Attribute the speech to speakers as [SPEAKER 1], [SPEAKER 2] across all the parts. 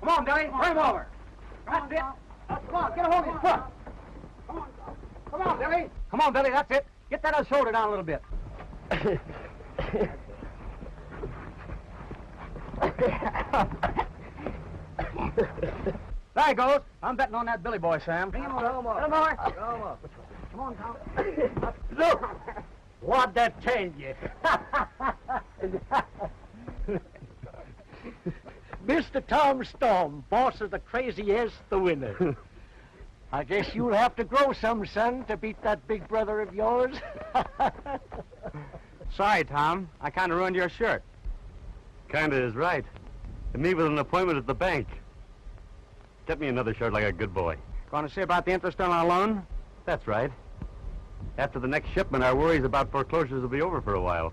[SPEAKER 1] Come on, Billy, turn him over. That's it. Come on, get a hold of his foot. Come on, Billy. Come on, Billy, that's it. Get that other shoulder down a little bit. There he goes. I'm betting on that Billy boy, Sam. Bring him over. Come on. Come on, Tom.
[SPEAKER 2] Look, what'd that tell you? Mr. Tom Storm, boss of the craziest, the winner. I guess you'll have to grow some, son, to beat that big brother of yours.
[SPEAKER 1] Sorry, Tom. I kind of ruined your shirt.
[SPEAKER 3] Kinda is right. And me with an appointment at the bank. Get me another shirt like a good boy.
[SPEAKER 1] Going to see about the interest on our loan?
[SPEAKER 3] That's right. After the next shipment, our worries about foreclosures will be over for a while.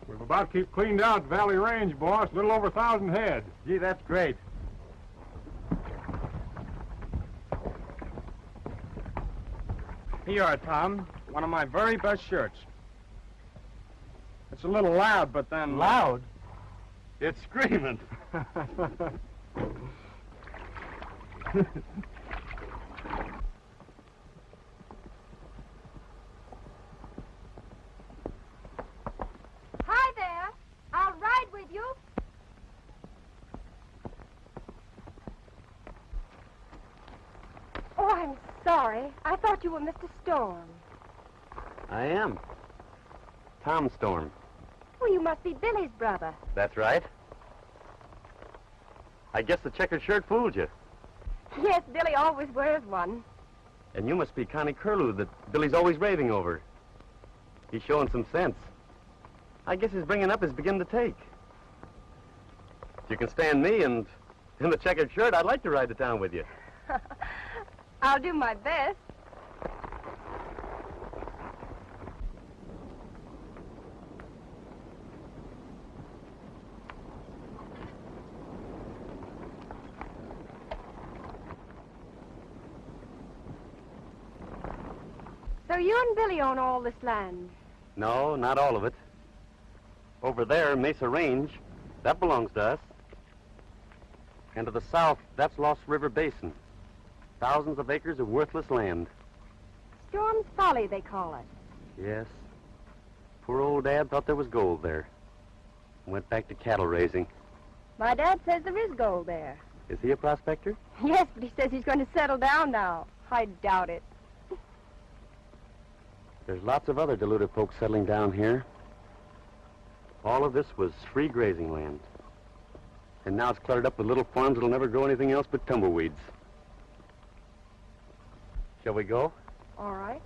[SPEAKER 4] We've about keep cleaned out Valley Range, boss. A little over 1,000 head.
[SPEAKER 3] Gee, that's great.
[SPEAKER 1] Here you are, Tom. One of my very best shirts. It's a little loud, but then...
[SPEAKER 3] Loud? It's screaming.
[SPEAKER 5] Hi there. I'll ride with you. Oh, I'm sorry. I thought you were Mr. Storm.
[SPEAKER 3] I am. Tom Storm.
[SPEAKER 5] Well, you must be Billy's brother.
[SPEAKER 3] That's right. I guess the checkered shirt fooled you.
[SPEAKER 5] Yes, Billy always wears one.
[SPEAKER 3] And you must be Connie Curlew that Billy's always raving over. He's showing some sense. I guess his bringing up is beginning to take. If you can stand me and in the checkered shirt, I'd like to ride to town with you.
[SPEAKER 5] I'll do my best. So you and Billy own all this land?
[SPEAKER 3] No, not all of it. Over there, Mesa Range, that belongs to us. And to the south, that's Lost River Basin. Thousands of acres of worthless land.
[SPEAKER 5] Storm's Folly, they call it.
[SPEAKER 3] Yes. Poor old Dad thought there was gold there. Went back to cattle raising.
[SPEAKER 5] My dad says there is gold there.
[SPEAKER 3] Is he a prospector?
[SPEAKER 5] Yes, but he says he's going to settle down now. I doubt it.
[SPEAKER 3] There's lots of other deluded folks settling down here. All of this was free grazing land. And now it's cluttered up with little farms that'll never grow anything else but tumbleweeds. Shall we go?
[SPEAKER 5] All right.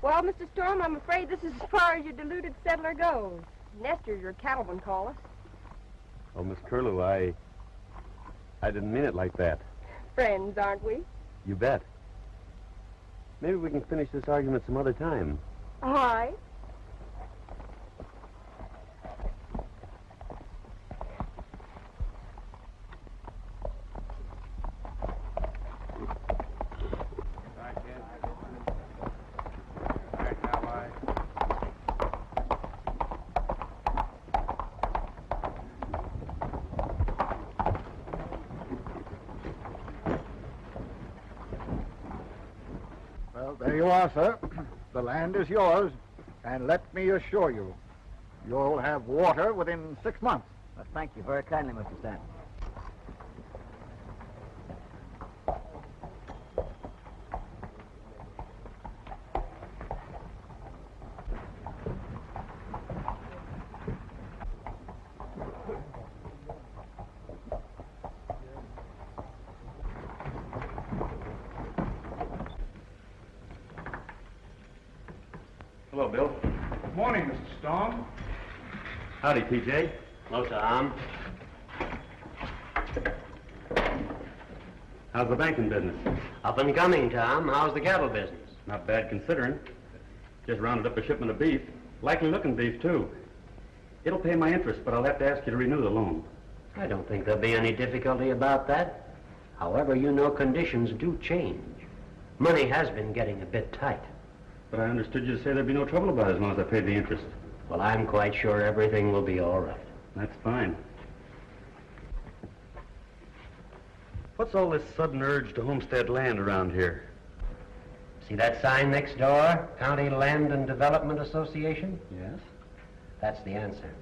[SPEAKER 5] Well, Mr. Storm, I'm afraid this is as far as your deluded settler goes. Nesters, your cattlemen call us.
[SPEAKER 3] Oh, Miss Curlew, I didn't mean it like that.
[SPEAKER 5] Friends, aren't we?
[SPEAKER 3] You bet. Maybe we can finish this argument some other time.
[SPEAKER 5] All right.
[SPEAKER 2] Well, there you are, sir. The land is yours, and let me assure you, you'll have water within 6 months.
[SPEAKER 1] Well, thank you very kindly, Mr. Stanton.
[SPEAKER 3] Hello, Bill.
[SPEAKER 4] Good morning, Mr. Storm.
[SPEAKER 3] Howdy, PJ.
[SPEAKER 6] Hello, Tom.
[SPEAKER 3] How's the banking business?
[SPEAKER 6] Up and coming, Tom. How's the cattle business?
[SPEAKER 3] Not bad considering. Just rounded up a shipment of beef. Likely looking beef, too. It'll pay my interest, but I'll have to ask you to renew the loan.
[SPEAKER 6] I don't think there'll be any difficulty about that. However, you know conditions do change. Money has been getting a bit tight.
[SPEAKER 3] But I understood you to say there'd be no trouble about it as long as I paid the interest.
[SPEAKER 6] Well, I'm quite sure everything will be all right.
[SPEAKER 3] That's fine. What's all this sudden urge to homestead land around here?
[SPEAKER 6] See that sign next door? County Land and Development Association?
[SPEAKER 3] Yes?
[SPEAKER 6] That's the answer.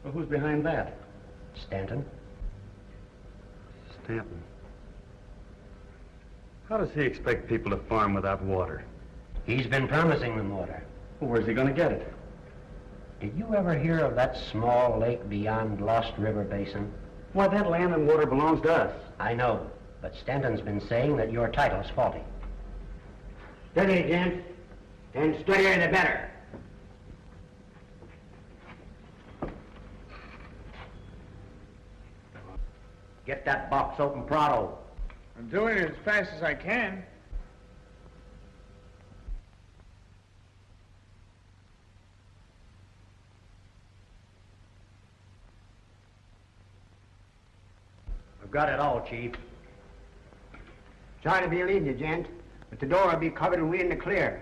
[SPEAKER 3] Well, who's behind that?
[SPEAKER 6] Stanton?
[SPEAKER 3] Stanton. How does he expect people to farm without water?
[SPEAKER 6] He's been promising them water.
[SPEAKER 3] Well, where's he going to get it?
[SPEAKER 6] Did you ever hear of that small lake beyond Lost River Basin?
[SPEAKER 3] Why, that land and water belongs to us.
[SPEAKER 6] I know, but Stanton's been saying that your title's faulty.
[SPEAKER 1] Steady, gents. And steadier the better. Get that box open pronto.
[SPEAKER 4] I'm doing it as fast as I can.
[SPEAKER 1] I've got it all, Chief. Sorry to be leaving you, gent, but the door will be covered and we in the clear.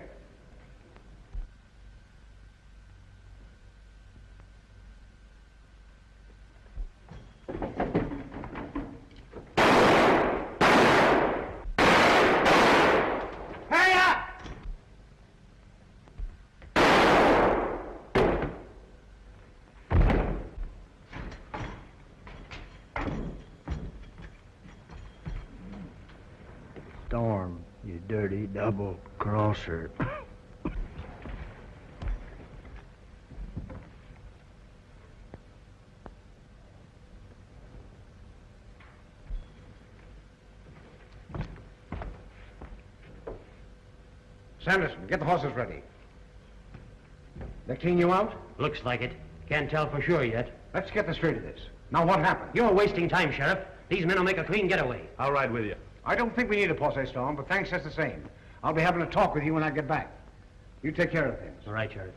[SPEAKER 1] Hurry up!
[SPEAKER 2] Storm, you dirty double-crosser.
[SPEAKER 1] Sanderson, get the horses ready. They clean you out?
[SPEAKER 6] Looks like it. Can't tell for sure yet.
[SPEAKER 1] Let's get the straight of this. Now, what happened?
[SPEAKER 6] You're wasting time, Sheriff. These men will make a clean getaway.
[SPEAKER 3] I'll ride with you.
[SPEAKER 1] I don't think we need a posse, Storm, but thanks just the same. I'll be having a talk with you when I get back. You take care of things.
[SPEAKER 6] All right, Sheriff.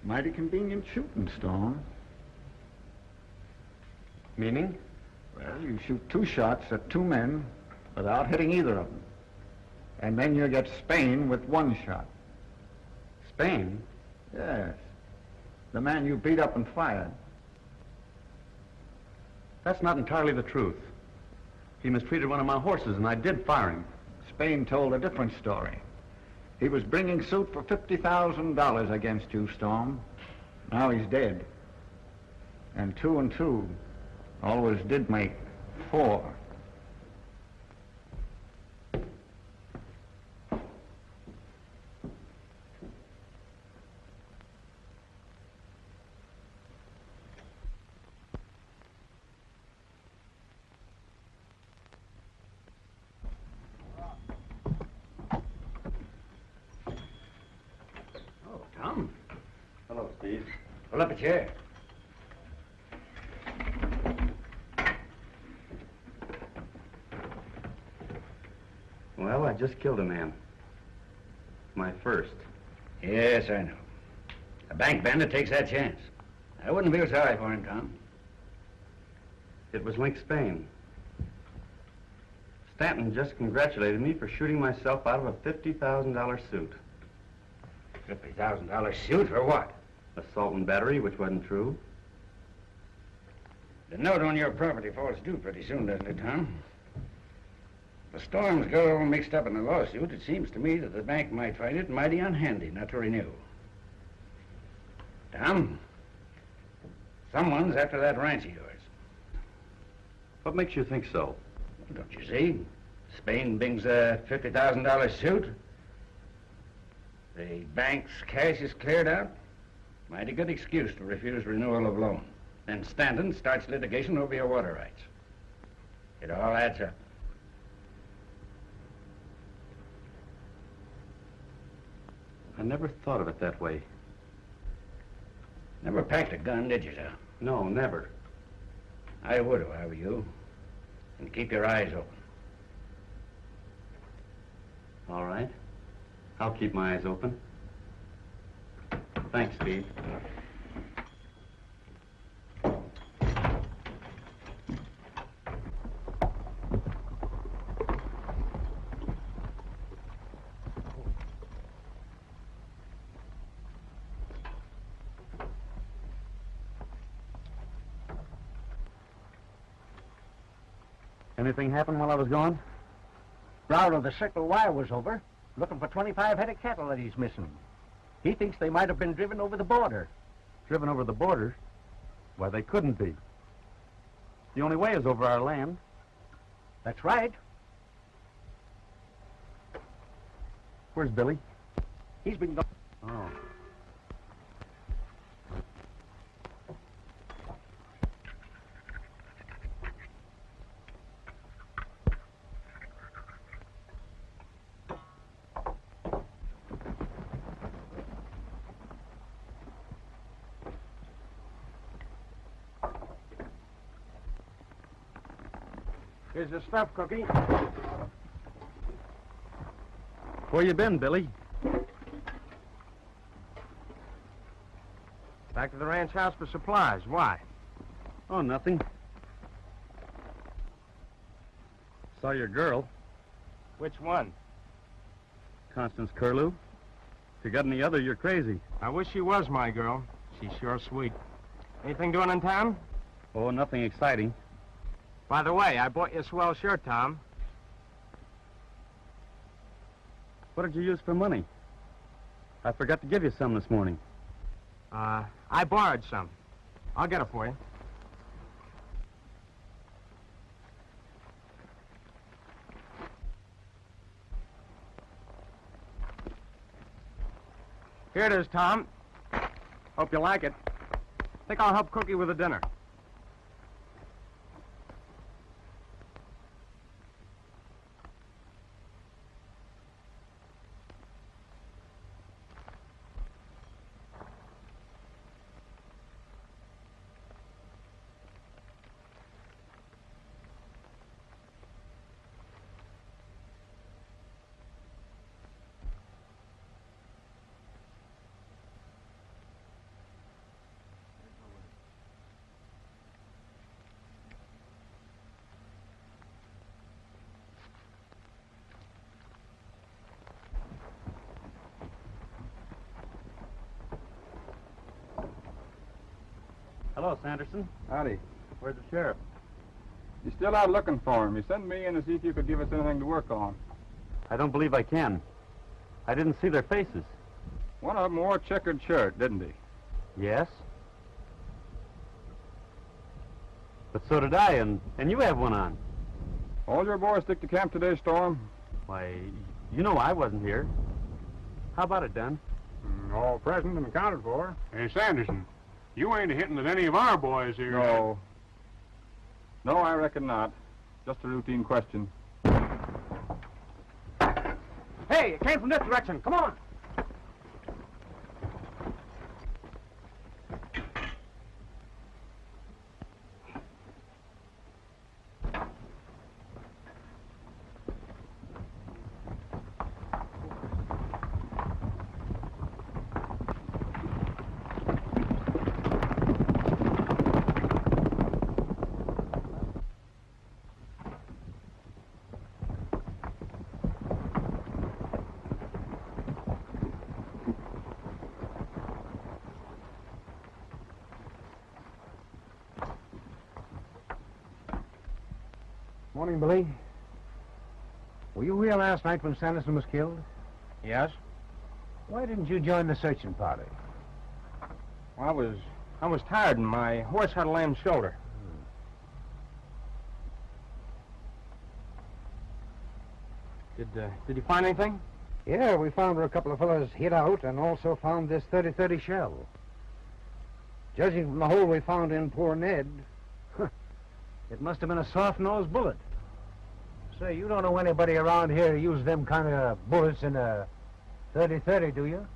[SPEAKER 2] Mighty convenient shooting, Storm.
[SPEAKER 3] Meaning?
[SPEAKER 2] Well, you shoot 2 shots at 2 men without hitting either of them. And then you get Spain with 1 shot.
[SPEAKER 3] Spain?
[SPEAKER 2] Yes. The man you beat up and fired.
[SPEAKER 3] That's not entirely the truth. He mistreated one of my horses, and I did fire him.
[SPEAKER 2] Spain told a different story. He was bringing suit for $50,000 against you, Storm. Now he's dead. And 2 and 2 always did make 4.
[SPEAKER 1] Tom,
[SPEAKER 3] Hello, Steve.
[SPEAKER 1] pull up a chair.
[SPEAKER 3] Well, I just killed a man. My first.
[SPEAKER 1] Yes, I know. A bank bandit takes that chance. I wouldn't feel sorry for him, Tom.
[SPEAKER 3] It was Link Spain. Stanton just congratulated me for shooting myself out of a $50,000 suit.
[SPEAKER 1] $50,000 suit for what?
[SPEAKER 3] Assault and battery, which wasn't true.
[SPEAKER 7] The note on your property falls due pretty soon, doesn't it, Tom? If the Storms got all mixed up in the lawsuit, it seems to me that the bank might find it mighty unhandy not to renew. Tom, someone's after that ranch of yours.
[SPEAKER 3] What makes you think so?
[SPEAKER 7] Don't you see? Spain brings a $50,000 suit. The bank's cash is cleared out. Mighty good excuse to refuse renewal of loan. Then Stanton starts litigation over your water rights. It all adds up.
[SPEAKER 3] I never thought of it that way.
[SPEAKER 7] Never packed a gun, did you, sir?
[SPEAKER 3] No, never.
[SPEAKER 7] I would if I were you. And keep your eyes open.
[SPEAKER 3] All right. I'll keep my eyes open. Thanks, Steve. Anything happen while I was gone?
[SPEAKER 1] Brown of the Circle Y was over, looking for 25 head of cattle that he's missing. He thinks they might have been driven over the border.
[SPEAKER 3] Driven over the border? Why, they couldn't be. The only way is over our land.
[SPEAKER 1] That's right.
[SPEAKER 3] Where's Billy?
[SPEAKER 1] He's been gone.
[SPEAKER 3] Oh.
[SPEAKER 4] Here's the stuff, Cookie.
[SPEAKER 3] Where you been, Billy?
[SPEAKER 4] Back to the ranch house for supplies. Why?
[SPEAKER 3] Oh, nothing. Saw your girl,
[SPEAKER 4] Which one?
[SPEAKER 3] Constance Curlew. If you got any other, you're crazy.
[SPEAKER 4] I wish she was my girl. She's sure sweet. Anything doing in town?
[SPEAKER 3] Oh, nothing exciting.
[SPEAKER 4] By the way, I bought you a swell shirt, Tom.
[SPEAKER 3] What did you use for money? I forgot to give you some this morning.
[SPEAKER 4] I borrowed some. I'll get it for you. Here it is, Tom. Hope you like it. Think I'll help Cookie with the dinner.
[SPEAKER 3] Hello, Sanderson.
[SPEAKER 8] Howdy.
[SPEAKER 3] Where's the sheriff?
[SPEAKER 8] You still out looking for him? You sent me in to see if you could give us anything to work on.
[SPEAKER 3] I don't believe I can. I didn't see their faces.
[SPEAKER 8] One of them wore a checkered shirt, didn't he?
[SPEAKER 3] Yes? But so did I, and you have one on.
[SPEAKER 8] All your boys stick to camp today, Storm?
[SPEAKER 3] Why, you know I wasn't here. How about it, Dunn?
[SPEAKER 4] All present and accounted for. Hey, Sanderson, you ain't hitting at any of our boys here.
[SPEAKER 8] No. No, I reckon not. Just a routine question.
[SPEAKER 1] Hey, it came from this direction. Come on. Morning, Billy. Were you here last night when Sanderson was killed?
[SPEAKER 9] Yes?
[SPEAKER 1] Why didn't you join the searching party?
[SPEAKER 9] Well, I was tired and my horse had a lame shoulder. Did you find anything?
[SPEAKER 1] Yeah, we found where a couple of fellas hid out and also found this .30-30 shell. Judging from the hole we found in poor Ned, it must have been a soft-nosed bullet. Say, you don't know anybody around here who used them kind of bullets in a .30-30, do you?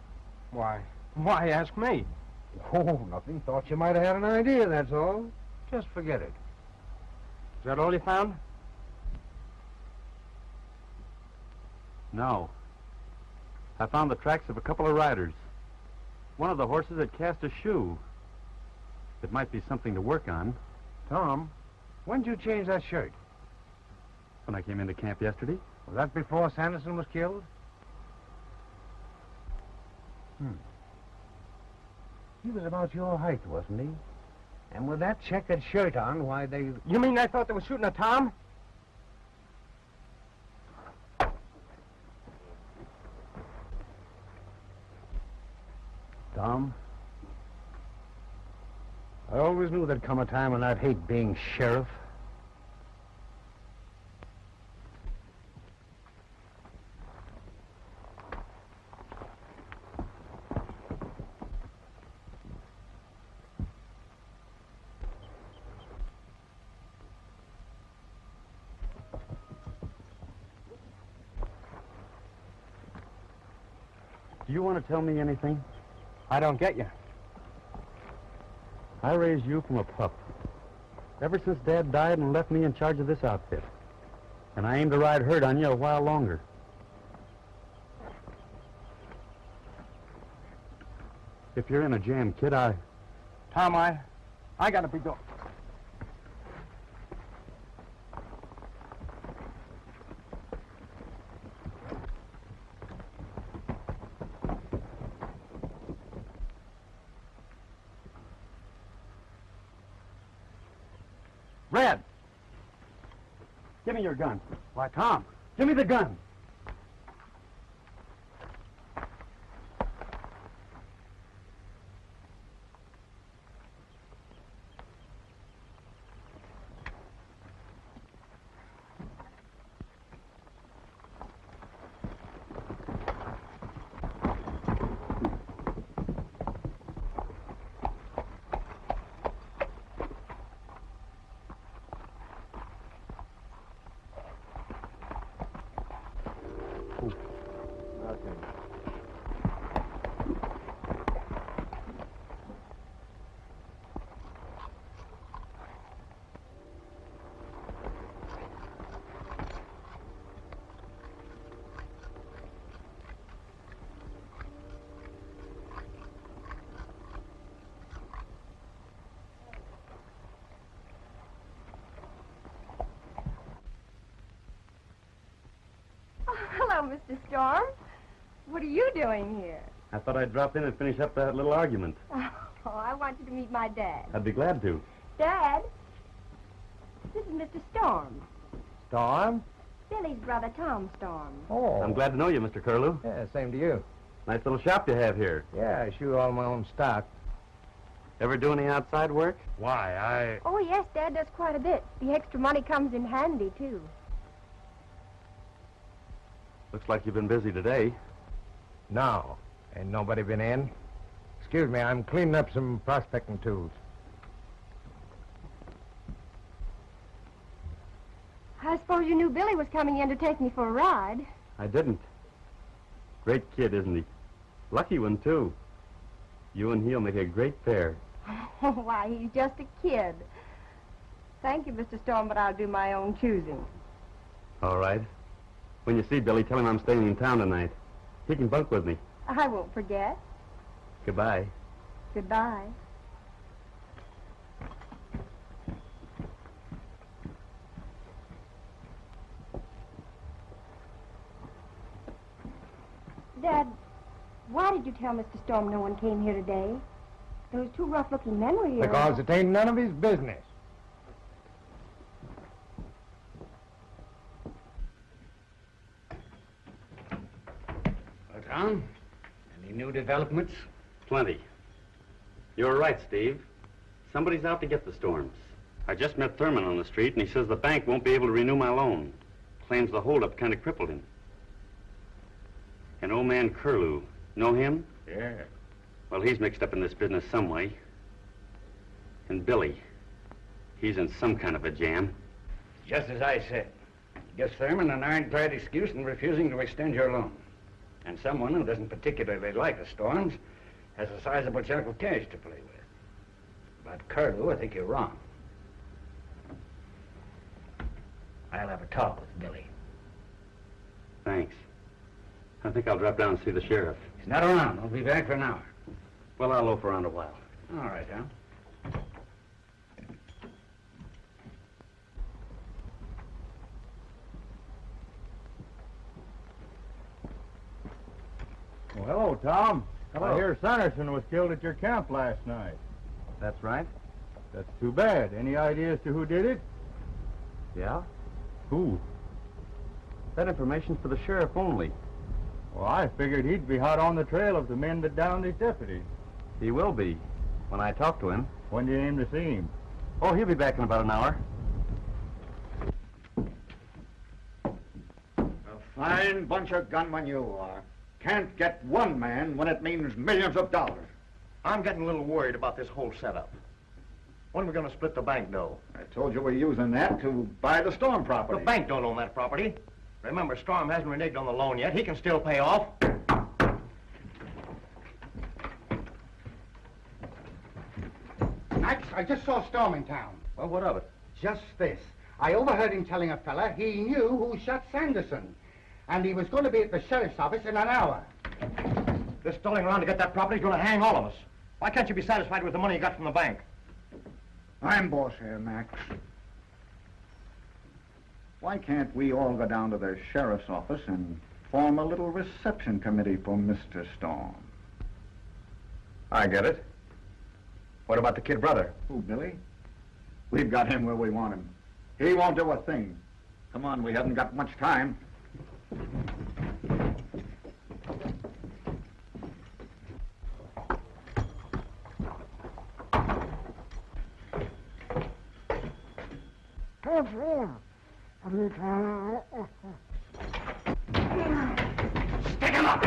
[SPEAKER 9] Why ask me?
[SPEAKER 1] Oh, nothing. Thought you might have had an idea, that's all. Just forget it.
[SPEAKER 9] Is that all you found?
[SPEAKER 3] No. I found the tracks of a couple of riders. One of the horses had cast a shoe. It might be something to work on.
[SPEAKER 1] Tom, when did you change that shirt?
[SPEAKER 3] When I came into camp yesterday.
[SPEAKER 1] Was that before Sanderson was killed? He was about your height, wasn't he? And with that checkered shirt on, why, they...
[SPEAKER 9] You mean they thought they were shooting at Tom?
[SPEAKER 1] Tom, I always knew there'd come a time when I'd hate being sheriff.
[SPEAKER 3] Do you want to tell me anything?
[SPEAKER 9] I don't get you.
[SPEAKER 3] I raised you from a pup. Ever since Dad died and left me in charge of this outfit. And I aim to ride herd on you a while longer. If you're in a jam, kid,
[SPEAKER 9] Tom, I gotta be going.
[SPEAKER 3] Red! Give me your gun.
[SPEAKER 1] Why, Tom,
[SPEAKER 3] Give me the gun.
[SPEAKER 5] Hello, Mr. Storm. What are you doing here?
[SPEAKER 3] I thought I'd drop in and finish up that little argument.
[SPEAKER 5] Oh, I want you to meet my dad.
[SPEAKER 3] I'd be glad to.
[SPEAKER 5] Dad, this is Mr. Storm.
[SPEAKER 1] Storm?
[SPEAKER 5] Billy's brother, Tom Storm.
[SPEAKER 1] Oh.
[SPEAKER 3] I'm glad to know you, Mr. Curlew.
[SPEAKER 1] Yeah, same to you.
[SPEAKER 3] Nice little shop you have here.
[SPEAKER 1] Yeah, I shoot all my own stock.
[SPEAKER 3] Ever do any outside work?
[SPEAKER 4] Why,
[SPEAKER 5] Oh, yes, Dad does quite a bit. The extra money comes in handy, too.
[SPEAKER 3] Looks like you've been busy today.
[SPEAKER 1] No. Ain't nobody been in? Excuse me, I'm cleaning up some prospecting tools.
[SPEAKER 5] I suppose you knew Billy was coming in to take me for a ride.
[SPEAKER 3] I didn't. Great kid, isn't he? Lucky one, too. You and he'll make a great pair.
[SPEAKER 5] Oh, why, he's just a kid. Thank you, Mr. Storm, but I'll do my own choosing.
[SPEAKER 3] All right. When you see Billy, tell him I'm staying in town tonight. He can bunk with me.
[SPEAKER 5] I won't forget.
[SPEAKER 3] Goodbye.
[SPEAKER 5] Goodbye. Dad, why did you tell Mr. Storm no one came here today? Those two rough-looking men were here.
[SPEAKER 1] Because it ain't none of his business.
[SPEAKER 7] Tom? Any new developments?
[SPEAKER 3] Plenty. You're right, Steve. Somebody's out to get the Storms. I just met Thurman on the street, and he says the bank won't be able to renew my loan. Claims the holdup kind of crippled him. And old man Curlew, know him?
[SPEAKER 7] Yeah.
[SPEAKER 3] Well, he's mixed up in this business some way. And Billy, he's in some kind of a jam.
[SPEAKER 7] Just as I said. Gives Thurman an ironclad excuse in refusing to extend your loan. And someone who doesn't particularly like the Storms has a sizable chunk of cash to play with. But Curlew, I think you're wrong. I'll have a talk with Billy.
[SPEAKER 3] Thanks. I think I'll drop down and see the sheriff.
[SPEAKER 7] He's not around. I'll be back for an hour.
[SPEAKER 3] Well, I'll loaf around a while.
[SPEAKER 7] All right, Al.
[SPEAKER 9] Well, hello, Tom. I hear Sanderson was killed at your camp last night.
[SPEAKER 3] That's right.
[SPEAKER 9] That's too bad. Any idea as to who did it?
[SPEAKER 3] Yeah?
[SPEAKER 9] Who?
[SPEAKER 3] That information's for the sheriff only.
[SPEAKER 9] Well, I figured he'd be hot on the trail of the men that downed his deputy.
[SPEAKER 3] He will be, when I talk to him.
[SPEAKER 9] When do you aim to see him?
[SPEAKER 3] Oh, he'll be back in about an hour.
[SPEAKER 2] A fine bunch of gunmen you are. Can't get one man when it means millions of dollars.
[SPEAKER 1] I'm getting a little worried about this whole setup. When are we going to split the bank dough?
[SPEAKER 2] I told you we're using that to buy the Storm property.
[SPEAKER 1] The bank don't own that property. Remember, Storm hasn't reneged on the loan yet. He can still pay off.
[SPEAKER 10] Max, I just saw Storm in town.
[SPEAKER 1] Well, what of it?
[SPEAKER 10] Just this. I overheard him telling a fella he knew who shot Sanderson. And he was going to be at the sheriff's office in an hour.
[SPEAKER 1] This stalling around to get that property is going to hang all of us. Why can't you be satisfied with the money you got from the bank?
[SPEAKER 2] I'm boss here, Max. Why can't we all go down to the sheriff's office and form a little reception committee for Mr. Storm?
[SPEAKER 3] I get it. What about the kid brother?
[SPEAKER 2] Who, Billy? We've got him where we want him. He won't do a thing. Come on, we haven't got much time.
[SPEAKER 10] Stick him up!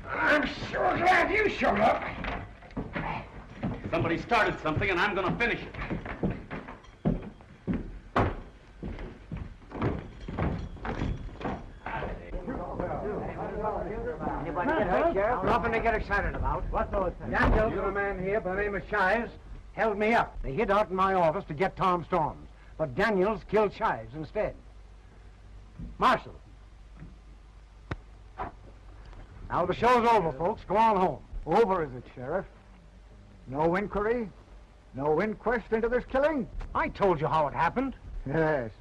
[SPEAKER 7] I'm sure glad you showed up.
[SPEAKER 3] Somebody started something, and I'm going to finish it.
[SPEAKER 1] Anybody get hurt, Sheriff? Nothing to get excited about. What's those things? Daniels and a man here by the name of Shives held me up. They hid out in my office to get Tom Storms. But Daniels killed Shives instead. Marshal. Now the show's over, folks. Go on home.
[SPEAKER 10] Over, is it, Sheriff? No inquiry? No inquest into this killing?
[SPEAKER 1] I told you how it happened.
[SPEAKER 10] Yes.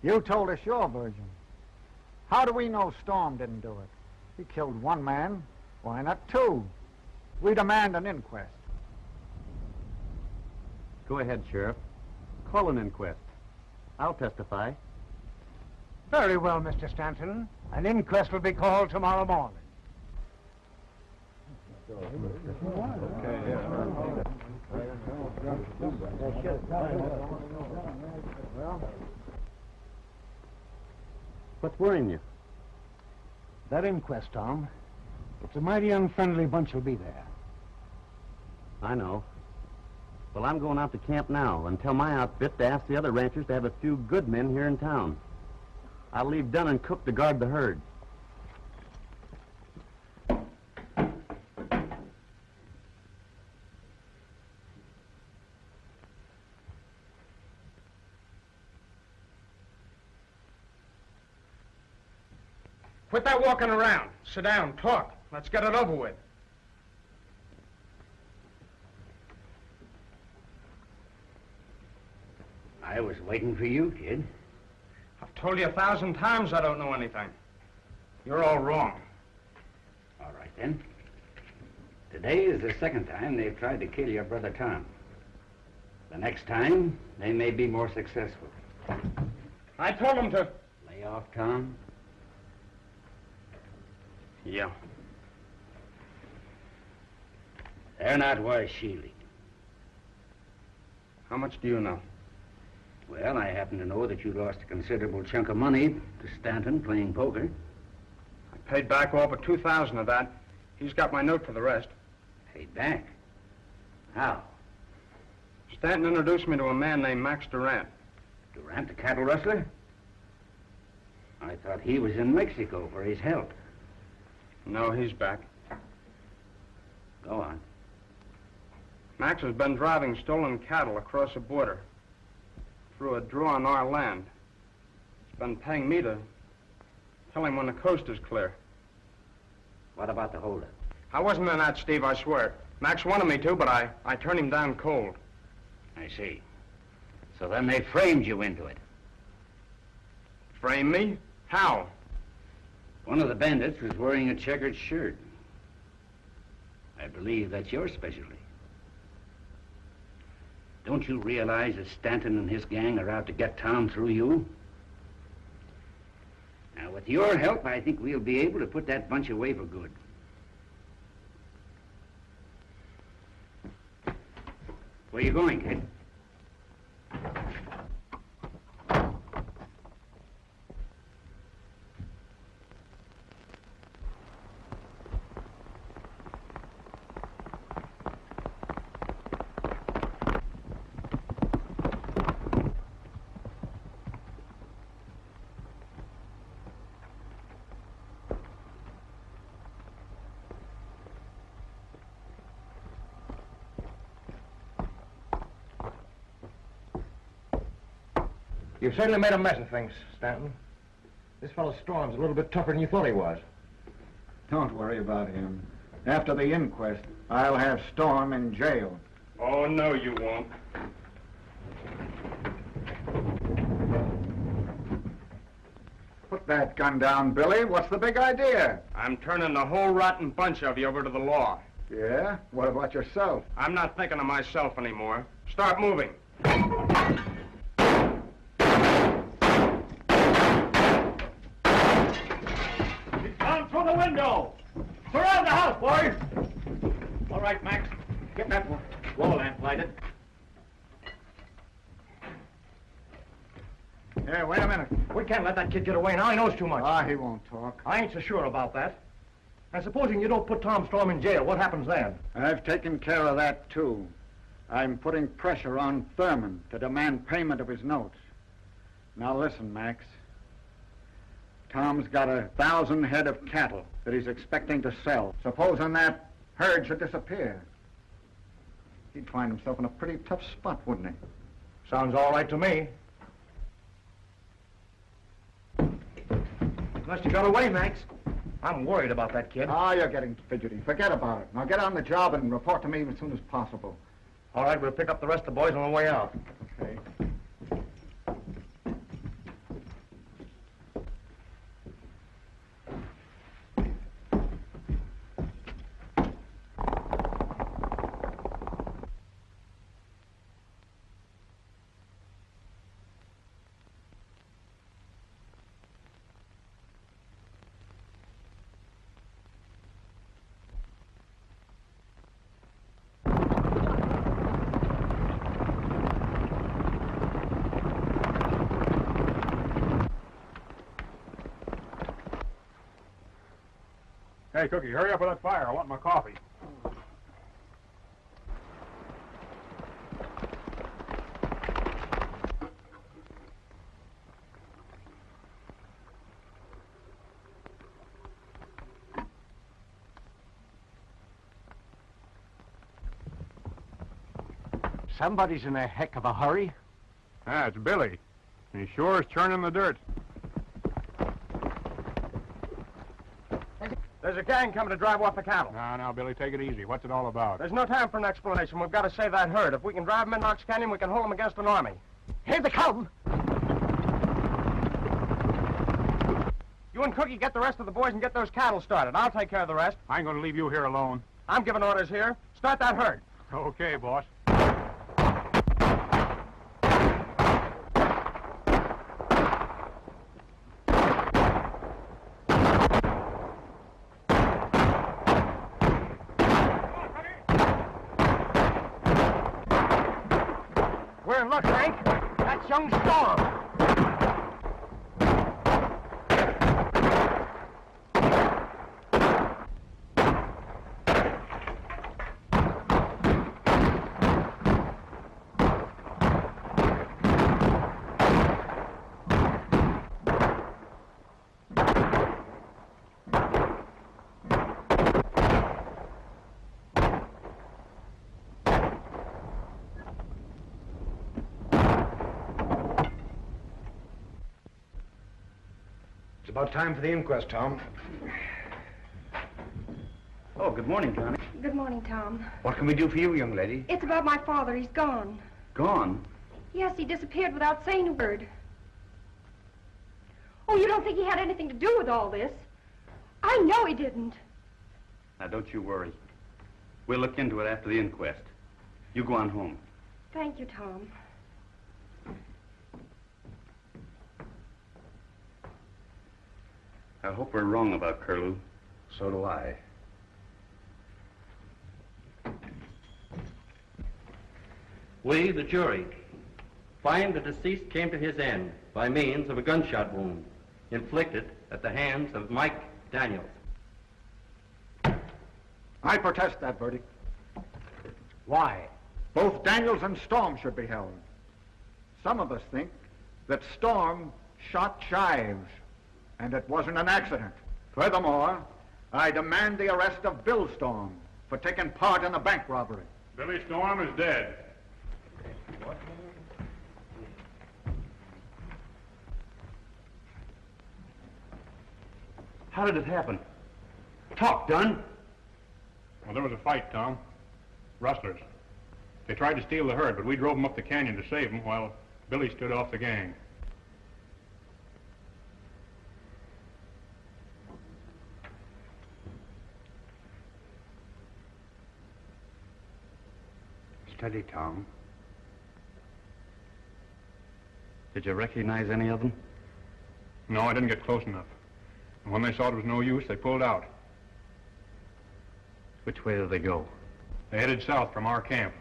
[SPEAKER 10] You told us your version. How do we know Storm didn't do it? He killed one man. Why not two? We demand an inquest.
[SPEAKER 3] Go ahead, Sheriff. Call an inquest. I'll testify.
[SPEAKER 1] Very well, Mr. Stanton. An inquest will be called tomorrow morning.
[SPEAKER 3] What's worrying you?
[SPEAKER 1] That inquest, Tom. It's a mighty unfriendly bunch will be there.
[SPEAKER 3] I know. Well, I'm going out to camp now and tell my outfit to ask the other ranchers to have a few good men here in town. I'll leave Dunn and Cook to guard the herd.
[SPEAKER 9] Quit that walking around. Sit down, talk. Let's get it over with.
[SPEAKER 7] I was waiting for you, kid.
[SPEAKER 9] I've told you 1,000 times I don't know anything. You're all wrong.
[SPEAKER 7] All right. Then, today is the second time they've tried to kill your brother Tom. The next time, they may be more successful.
[SPEAKER 9] I told him to.
[SPEAKER 7] Lay off, Tom.
[SPEAKER 9] Yeah.
[SPEAKER 7] They're not worth shielding.
[SPEAKER 9] How much do you know?
[SPEAKER 7] Well, I happen to know that you lost a considerable chunk of money to Stanton playing poker.
[SPEAKER 9] I paid back all but $2,000 of that. He's got my note for the rest.
[SPEAKER 7] Paid back? How?
[SPEAKER 9] Stanton introduced me to a man named Max Durant.
[SPEAKER 7] Durant, the cattle rustler? I thought he was in Mexico for his help.
[SPEAKER 9] No, he's back.
[SPEAKER 7] Go on.
[SPEAKER 9] Max has been driving stolen cattle across the border through a draw on our land. He's been paying me to tell him when the coast is clear.
[SPEAKER 7] What about the holdup?
[SPEAKER 9] I wasn't in that, Steve, I swear. Max wanted me to, but I turned him down cold.
[SPEAKER 7] I see. So then they framed you into it.
[SPEAKER 9] Frame me? How?
[SPEAKER 7] One of the bandits was wearing a checkered shirt. I believe that's your specialty. Don't you realize that Stanton and his gang are out to get Tom through you? Now, with your help, I think we'll be able to put that bunch away for good. Where you going, kid?
[SPEAKER 1] You've certainly made a mess of things, Stanton. This fellow Storm's a little bit tougher than you thought he was.
[SPEAKER 10] Don't worry about him. After the inquest, I'll have Storm in jail.
[SPEAKER 9] Oh, no, you won't.
[SPEAKER 10] Put that gun down, Billy. What's the big idea?
[SPEAKER 9] I'm turning the whole rotten bunch of you over to the law.
[SPEAKER 10] Yeah? What about yourself?
[SPEAKER 9] I'm not thinking of myself anymore. Start moving.
[SPEAKER 1] Through the window! Surround the house, boys! All right, Max. Get that wall lamp lighted.
[SPEAKER 10] Yeah, wait a minute.
[SPEAKER 1] We can't let that kid get away now. He knows too much.
[SPEAKER 10] Ah, he won't talk.
[SPEAKER 1] I ain't so sure about that. And supposing you don't put Tom Storm in jail, what happens then?
[SPEAKER 10] I've taken care of that, too. I'm putting pressure on Thurman to demand payment of his notes. Now listen, Max. Tom's got 1,000 head of cattle that he's expecting to sell. Supposing that herd should disappear, he'd find himself in a pretty tough spot, wouldn't he?
[SPEAKER 1] Sounds all right to me. Unless you got away, Max. I'm worried about that kid.
[SPEAKER 10] Ah, you're getting fidgety. Forget about it. Now get on the job and report to me as soon as possible.
[SPEAKER 1] All right, we'll pick up the rest of the boys on the way out.
[SPEAKER 10] Okay.
[SPEAKER 4] Hey, Cookie, hurry up with that fire. I want my coffee.
[SPEAKER 1] Somebody's in a heck of a hurry.
[SPEAKER 4] Ah, it's Billy. He sure is churning the dirt.
[SPEAKER 9] There's a gang coming to drive off the cattle.
[SPEAKER 4] Now, Billy, take it easy. What's it all about?
[SPEAKER 9] There's no time for an explanation. We've got to save that herd. If we can drive them in Knox Canyon, we can hold them against an army.
[SPEAKER 1] Here they come!
[SPEAKER 11] You and Cookie get the rest of the boys and get those cattle started. I'll take care of the rest.
[SPEAKER 4] I ain't going to leave you here alone.
[SPEAKER 11] I'm giving orders here. Start that herd.
[SPEAKER 4] Okay, boss.
[SPEAKER 11] We're in luck, Hank. That's young Storm.
[SPEAKER 1] It's about time for the inquest, Tom.
[SPEAKER 2] Oh, good morning, Connie.
[SPEAKER 5] Good morning, Tom.
[SPEAKER 2] What can we do for you, young lady?
[SPEAKER 5] It's about my father. He's gone.
[SPEAKER 2] Gone?
[SPEAKER 5] Yes, he disappeared without saying a word. Oh, you don't think he had anything to do with all this? I know he didn't.
[SPEAKER 3] Now, don't you worry. We'll look into it after the inquest. You go on home.
[SPEAKER 5] Thank you, Tom.
[SPEAKER 3] I hope we're wrong about Curlew.
[SPEAKER 1] So do I.
[SPEAKER 12] We, the jury, find the deceased came to his end by means of a gunshot wound inflicted at the hands of Mike Daniels.
[SPEAKER 10] I protest that verdict.
[SPEAKER 1] Why?
[SPEAKER 10] Both Daniels and Storm should be held. Some of us think that Storm shot Shives, and it wasn't an accident. Furthermore, I demand the arrest of Bill Storm for taking part in the bank robbery.
[SPEAKER 4] Billy Storm is dead.
[SPEAKER 3] How did it happen? Talk, Dunn.
[SPEAKER 4] Well, there was a fight, Tom. Rustlers. They tried to steal the herd, but we drove them up the canyon to save them while Billy stood off the gang.
[SPEAKER 2] Steady, Tom.
[SPEAKER 3] Did you recognize any of them?
[SPEAKER 4] No, I didn't get close enough. And when they saw it was no use, they pulled out.
[SPEAKER 3] Which way did they go?
[SPEAKER 4] They headed south from our camp.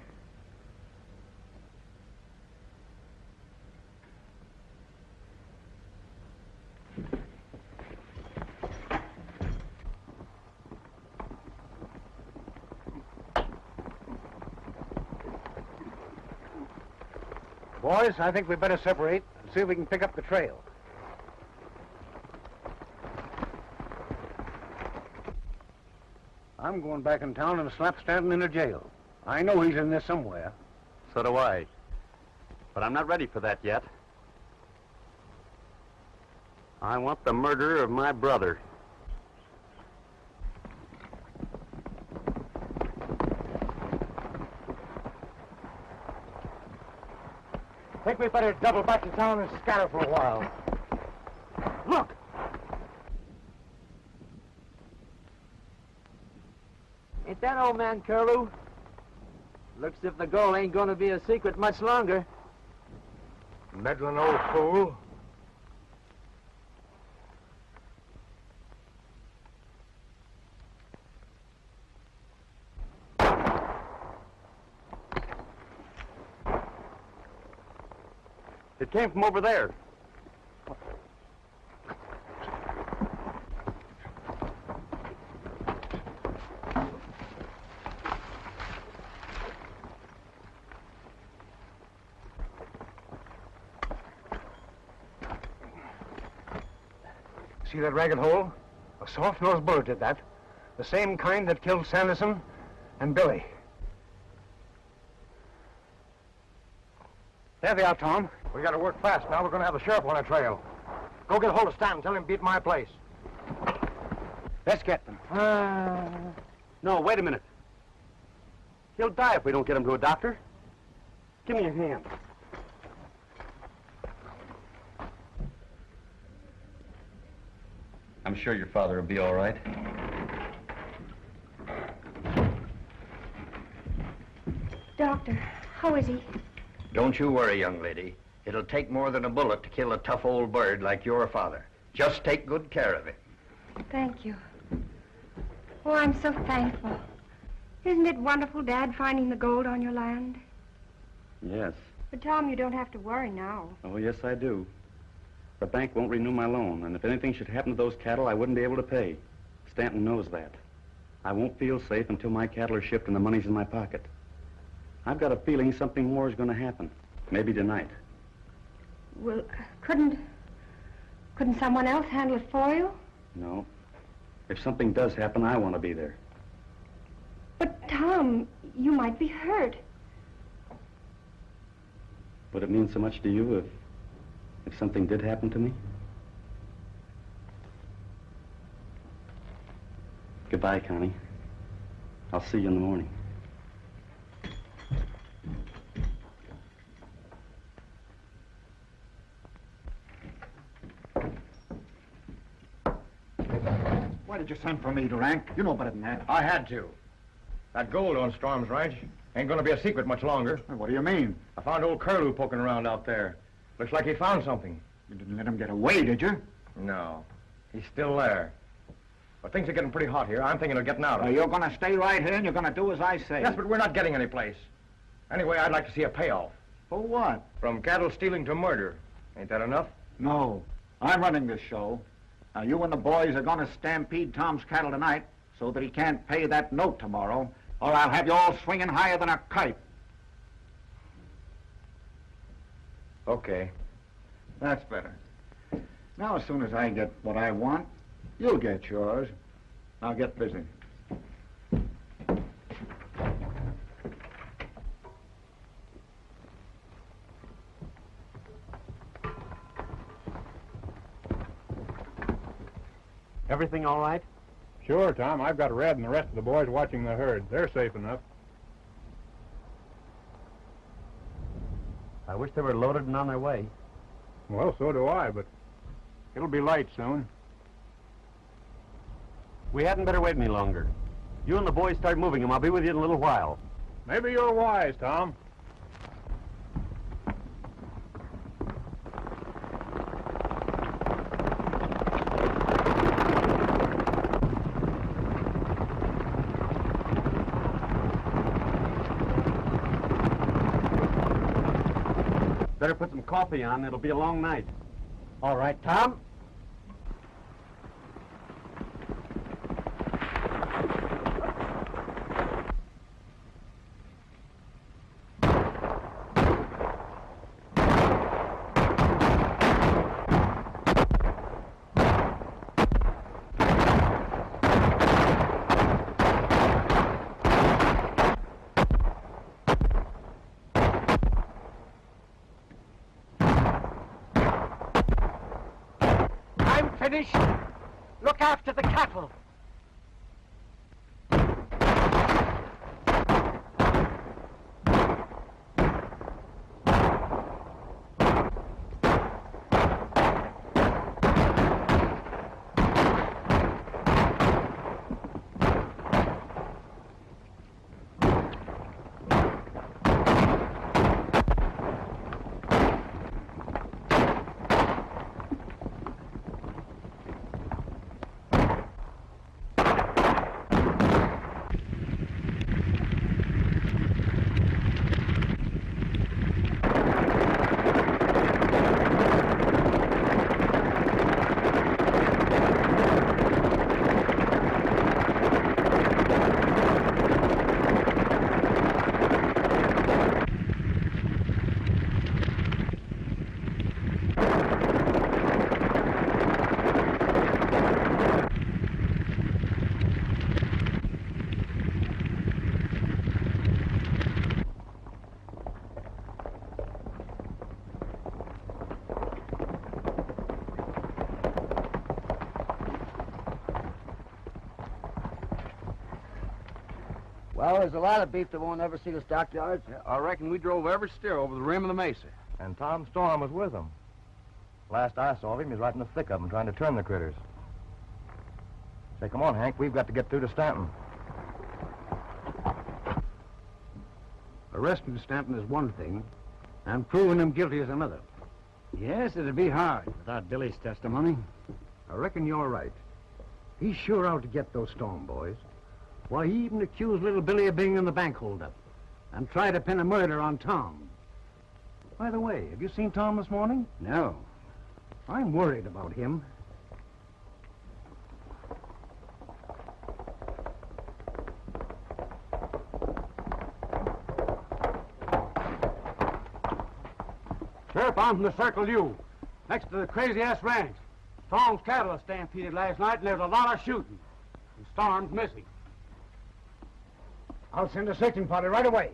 [SPEAKER 1] Boys, I think we better separate and see if we can pick up the trail. I'm going back in town and slap Stanton in a jail. I know he's in there somewhere.
[SPEAKER 3] So do I. But I'm not ready for that yet. I want the murderer of my brother.
[SPEAKER 1] I think we better double back to town and scatter for a while. Look!
[SPEAKER 13] Ain't that old man Curlew? Looks as if the goal ain't gonna be a secret much longer.
[SPEAKER 1] Meddling old fool.
[SPEAKER 3] It came from over there.
[SPEAKER 1] See that ragged hole? A soft-nosed bullet did that. The same kind that killed Sanderson and Billy. There they are, Tom.
[SPEAKER 11] We gotta work fast now. We're gonna have the sheriff on our trail. Go get hold of Stanton. Tell him to beat my place.
[SPEAKER 1] Let's get them.
[SPEAKER 3] No, wait a minute. He'll die if we don't get him to a doctor. Give me your hand. I'm sure your father will be all right.
[SPEAKER 5] Doctor, how is he?
[SPEAKER 6] Don't you worry, young lady. It'll take more than a bullet to kill a tough old bird like your father. Just take good care of him.
[SPEAKER 5] Thank you. Oh, I'm so thankful. Isn't it wonderful, Dad, finding the gold on your land?
[SPEAKER 3] Yes.
[SPEAKER 5] But, Tom, you don't have to worry now.
[SPEAKER 3] Oh, yes, I do. The bank won't renew my loan, and if anything should happen to those cattle, I wouldn't be able to pay. Stanton knows that. I won't feel safe until my cattle are shipped and the money's in my pocket. I've got a feeling something more is going to happen. Maybe tonight.
[SPEAKER 5] Well, couldn't someone else handle it for you?
[SPEAKER 3] No. If something does happen, I want to be there.
[SPEAKER 5] But, Tom, you might be hurt.
[SPEAKER 3] Would it mean so much to you if something did happen to me? Goodbye, Connie. I'll see you in the morning.
[SPEAKER 10] Why did you send for me, Durant? You know better than that.
[SPEAKER 11] I had to. That gold on Storm's ranch ain't gonna be a secret much longer.
[SPEAKER 10] What do you mean?
[SPEAKER 11] I found old Curlew poking around out there. Looks like he found something.
[SPEAKER 10] You didn't let him get away, did you?
[SPEAKER 11] No. He's still there. But things are getting pretty hot here. I'm thinking of getting out of it.
[SPEAKER 10] You're gonna stay right here and you're gonna do as I say.
[SPEAKER 11] Yes, but we're not getting any place. Anyway, I'd like to see a payoff.
[SPEAKER 10] For what?
[SPEAKER 11] From cattle stealing to murder. Ain't that enough?
[SPEAKER 10] No. I'm running this show. Now, you and the boys are gonna stampede Tom's cattle tonight so that he can't pay that note tomorrow, or I'll have you all swinging higher than a kite.
[SPEAKER 11] Okay.
[SPEAKER 10] That's better. Now, as soon as I get what I want, you'll get yours. Now, get busy.
[SPEAKER 3] Everything all right?
[SPEAKER 4] Sure, Tom. I've got Red and the rest of the boys watching the herd. They're safe enough.
[SPEAKER 3] I wish they were loaded and on their way.
[SPEAKER 4] Well, so do I, but it'll be light soon.
[SPEAKER 3] We hadn't better wait any longer. You and the boys start moving them. I'll be with you in a little while.
[SPEAKER 4] Maybe you're wise, Tom.
[SPEAKER 3] Better put some coffee on. It'll be a long night.
[SPEAKER 13] All right, Tom. Finished. Look after the cattle. Well, there's a lot of beef that won't ever see the stockyards.
[SPEAKER 9] Yeah, I reckon we drove every steer over the rim of the mesa.
[SPEAKER 11] And Tom Storm was with them. Last I saw of him, he was right in the thick of them, trying to turn the critters. Say, come on, Hank. We've got to get through to Stanton.
[SPEAKER 1] Arresting Stanton is one thing, and proving him guilty is another.
[SPEAKER 7] Yes, it'd be hard without Billy's testimony.
[SPEAKER 1] I reckon you're right. He's sure out to get those Storm boys. Why, he even accused little Billy of being in the bank holdup and tried to pin a murder on Tom. By the way, have you seen Tom this morning?
[SPEAKER 7] No.
[SPEAKER 1] I'm worried about him.
[SPEAKER 14] Sheriff, I'm from the Circle U, next to the crazy-ass ranch. Storm's cattle was stampeded last night, and there was a lot of shooting. And Storm's missing.
[SPEAKER 1] I'll send a searching party right away.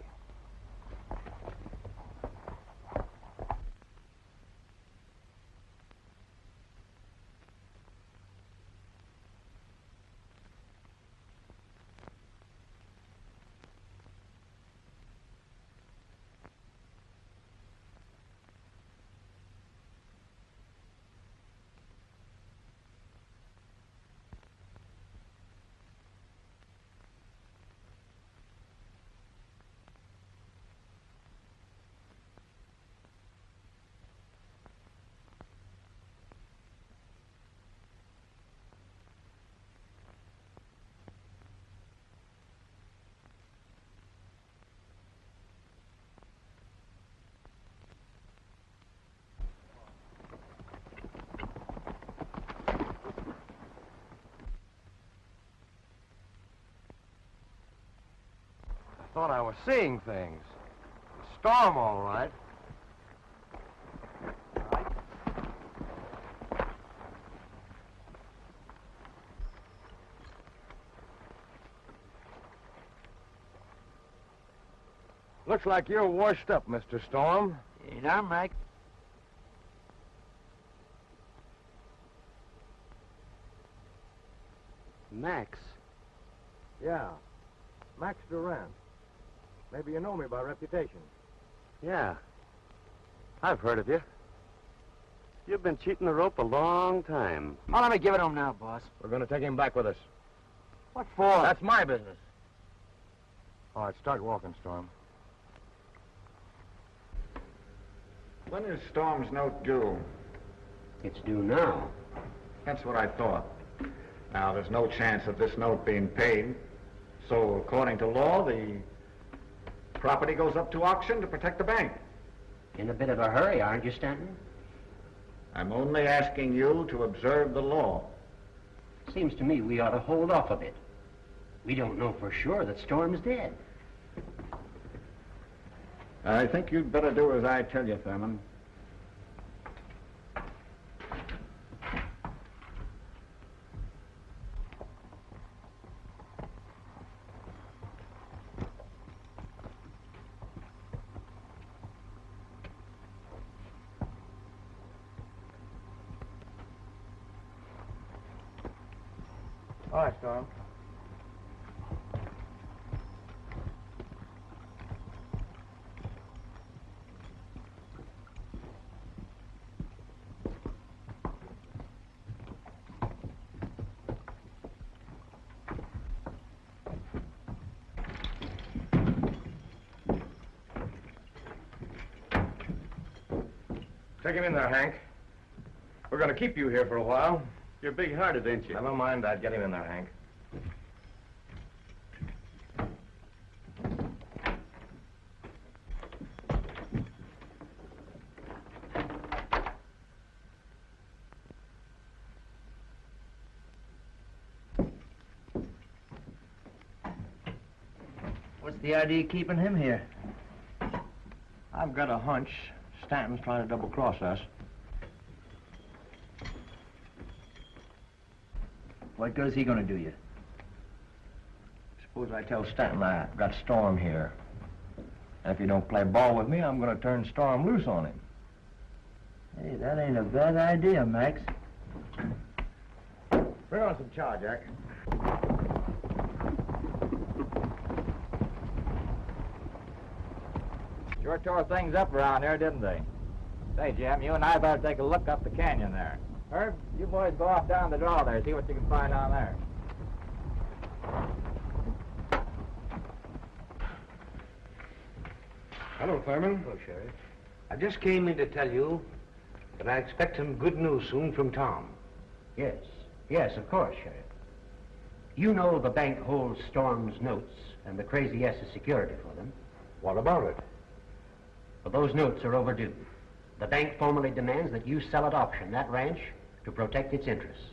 [SPEAKER 11] I thought I was seeing things. Storm, all right. Looks like you're washed up, Mr. Storm.
[SPEAKER 13] Ain't I, Mike?
[SPEAKER 3] Max.
[SPEAKER 11] Yeah, Max Durant. Maybe you know me by reputation.
[SPEAKER 3] Yeah. I've heard of you. You've been cheating the rope a long time.
[SPEAKER 13] Oh, let me give it to him now, boss.
[SPEAKER 11] We're going to take him back with us.
[SPEAKER 13] What for?
[SPEAKER 11] That's my business. All right, start walking, Storm.
[SPEAKER 2] When is Storm's note due?
[SPEAKER 6] It's due now.
[SPEAKER 2] That's what I thought. Now, there's no chance of this note being paid. So, according to law, the property goes up to auction to protect the bank.
[SPEAKER 6] In a bit of a hurry, aren't you, Stanton?
[SPEAKER 2] I'm only asking you to observe the law.
[SPEAKER 6] Seems to me we ought to hold off a bit. We don't know for sure that Storm's dead.
[SPEAKER 2] I think you'd better do as I tell you, Thurman.
[SPEAKER 11] All right, Storm. Take him in there, Hank. We're going to keep you here for a while.
[SPEAKER 3] You're big-hearted, ain't you?
[SPEAKER 11] Never mind that. Get him in there, Hank.
[SPEAKER 13] What's the idea of keeping him here?
[SPEAKER 11] I've got a hunch Stanton's trying to double-cross us.
[SPEAKER 13] What good is he gonna do you?
[SPEAKER 11] Suppose I tell Stanton I've got Storm here. And if he don't play ball with me, I'm gonna turn Storm loose on him.
[SPEAKER 13] Hey, that ain't a bad idea, Max.
[SPEAKER 11] Bring on some chow, Jack.
[SPEAKER 15] Sure tore things up around here, didn't they? Say, Jim, you and I better take a look up the canyon there. Herb, you boys go off down the draw there, see what you can find down there.
[SPEAKER 14] Hello, Thurman.
[SPEAKER 7] Hello, Sheriff. I just came in to tell you that I expect some good news soon from Tom.
[SPEAKER 6] Yes. Yes, of course, Sheriff. You know the bank holds Storm's notes, and the Crazy S is security for them.
[SPEAKER 14] What about it?
[SPEAKER 6] Well, those notes are overdue. The bank formally demands that you sell at auction that ranch to protect its interests.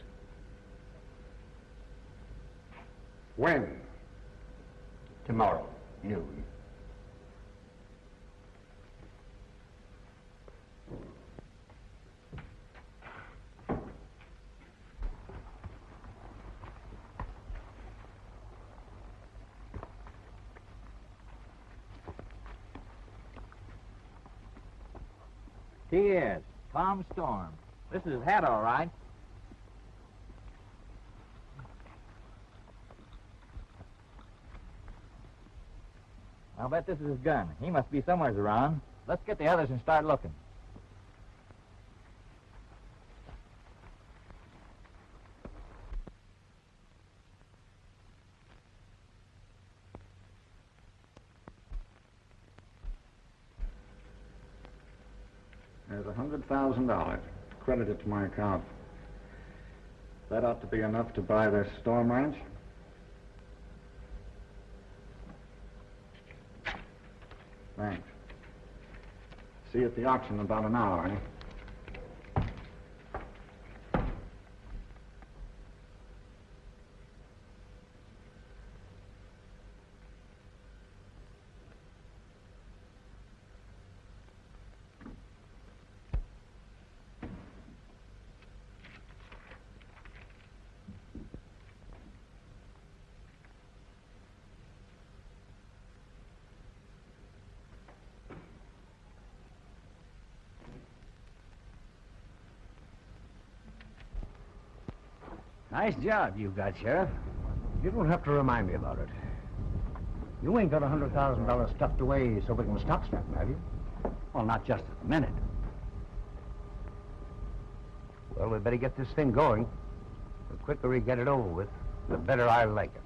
[SPEAKER 14] When?
[SPEAKER 6] Tomorrow, noon.
[SPEAKER 15] T.S. Tom Storm. This is his hat, all right. I'll bet this is his gun. He must be somewhere around. Let's get the others and start looking.
[SPEAKER 2] There's $100,000 credited to my account. That ought to be enough to buy this Storm Ranch. Thanks. See you at the auction in about an hour, eh?
[SPEAKER 1] Nice job you got, Sheriff. You don't have to remind me about it. You ain't got $100,000 stuffed away so we can stop Stanton, have you? Well, not just at the minute. Well, we better get this thing going. The quicker we get it over with, the better I like it.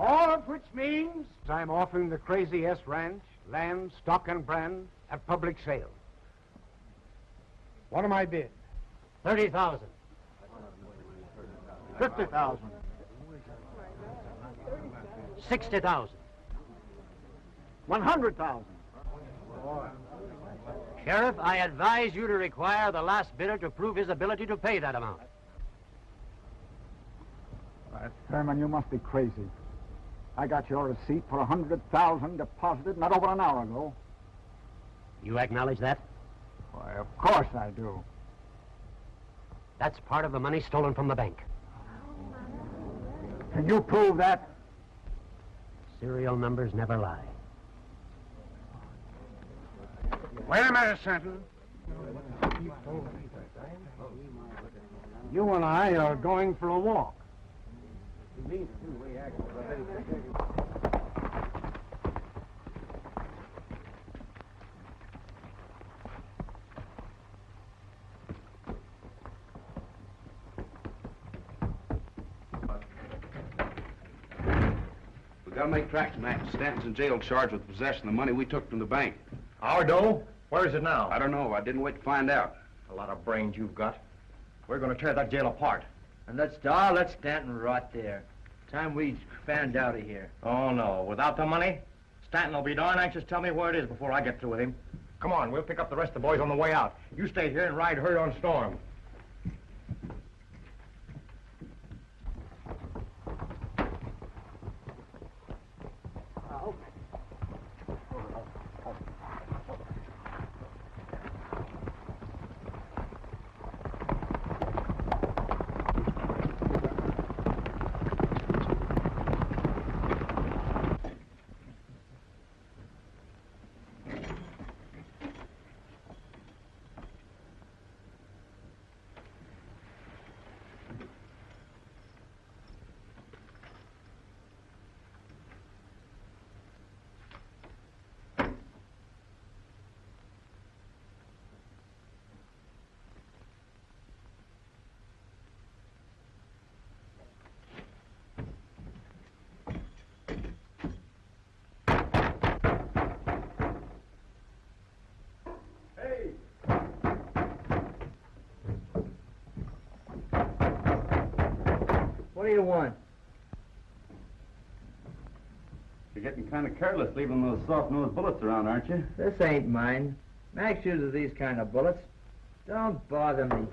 [SPEAKER 1] All of which means I'm offering the Crazy S Ranch, land, stock, and brand at public sale. What am I bid? 30,000. 50,000. 60,000. 100,000.
[SPEAKER 6] Sheriff, I advise you to require the last bidder to prove his ability to pay that amount.
[SPEAKER 10] Thurman, you must be crazy. I got your receipt for 100,000 deposited not over an hour ago.
[SPEAKER 6] You acknowledge that?
[SPEAKER 10] Why, of course I do.
[SPEAKER 6] That's part of the money stolen from the bank.
[SPEAKER 10] Can you prove that?
[SPEAKER 6] Serial numbers never lie.
[SPEAKER 1] Wait a minute, Stanton. You and I are going for a walk.
[SPEAKER 16] We gotta make tracks, Max. Stanton's in jail charged with possession of the money we took from the bank.
[SPEAKER 11] Our dough? Where is it now?
[SPEAKER 16] I don't know. I didn't wait to find out.
[SPEAKER 11] A lot of brains you've got. We're going to tear that jail apart.
[SPEAKER 13] And let Stanton rot there. Time we fanned out of here.
[SPEAKER 11] Oh, no. Without the money, Stanton will be darn anxious to tell me where it is before I get through with him. Come on, we'll pick up the rest of the boys on the way out. You stay here and ride herd on Storm.
[SPEAKER 13] do you want?
[SPEAKER 12] You're getting kind of careless leaving those soft-nosed bullets around, aren't you?
[SPEAKER 13] This ain't mine. Max uses these kind of bullets. Don't bother me.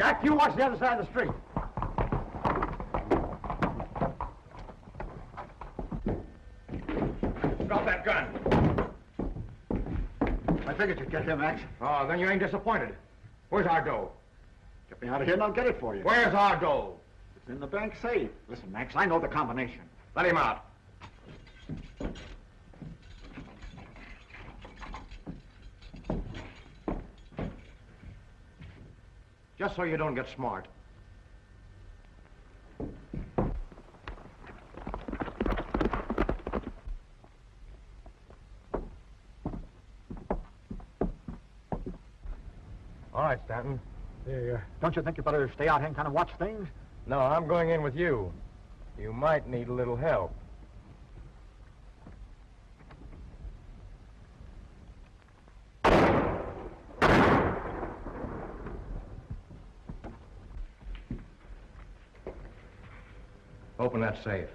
[SPEAKER 11] Jack, you watch the other side of the street. Drop that gun.
[SPEAKER 10] I figured you'd get him, Max.
[SPEAKER 11] Oh, then you ain't disappointed. Where's our dough?
[SPEAKER 10] Get me out of here and I'll get it for you.
[SPEAKER 11] Where's our dough?
[SPEAKER 10] It's in the bank safe. Listen, Max, I know the combination.
[SPEAKER 11] Let him out. Just so you don't get smart. All right, Stanton.
[SPEAKER 14] Hey, don't you think you better stay out here and kind of watch things?
[SPEAKER 11] No, I'm going in with you. You might need a little help. Open that safe.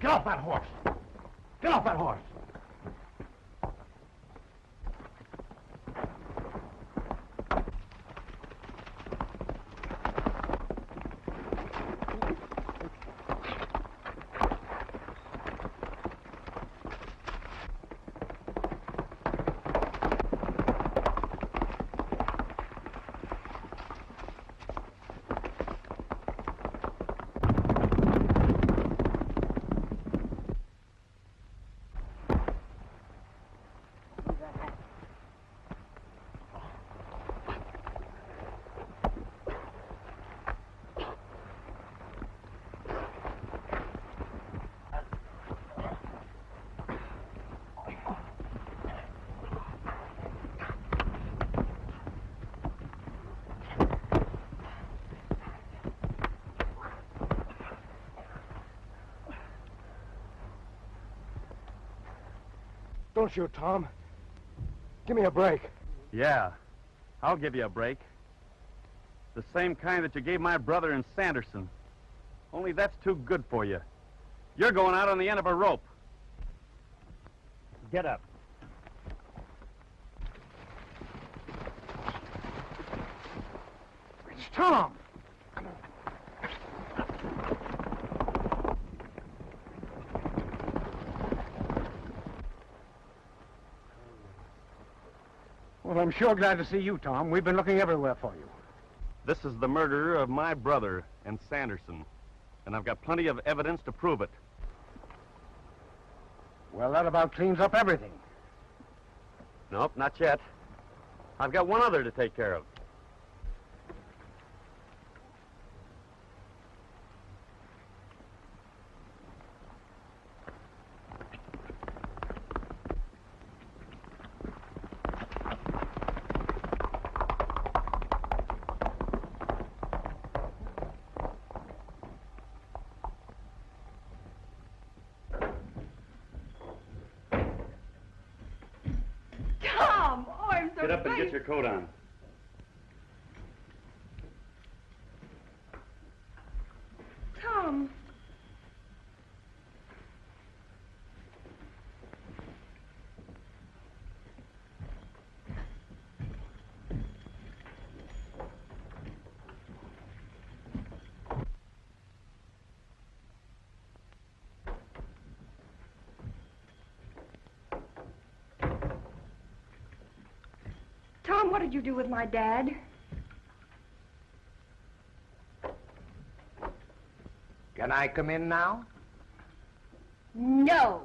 [SPEAKER 14] Get off that horse! Get off that horse! Don't shoot, Tom. Give me a break.
[SPEAKER 3] Yeah, I'll give you a break. The same kind that you gave my brother in Sanderson. Only that's too good for you. You're going out on the end of a rope. Get up.
[SPEAKER 14] It's Tom.
[SPEAKER 1] Well, I'm sure glad to see you, Tom. We've been looking everywhere for you.
[SPEAKER 3] This is the murder of my brother and Sanderson, and I've got plenty of evidence to prove it.
[SPEAKER 1] Well, that about cleans up everything.
[SPEAKER 3] Nope, not yet. I've got one other to take care of.
[SPEAKER 5] Tom! Oh, I'm so
[SPEAKER 3] Get up and
[SPEAKER 5] frightened.
[SPEAKER 3] get your coat on.
[SPEAKER 5] Tom. Tom, what did you do with my dad?
[SPEAKER 13] Can I come in now?
[SPEAKER 5] No.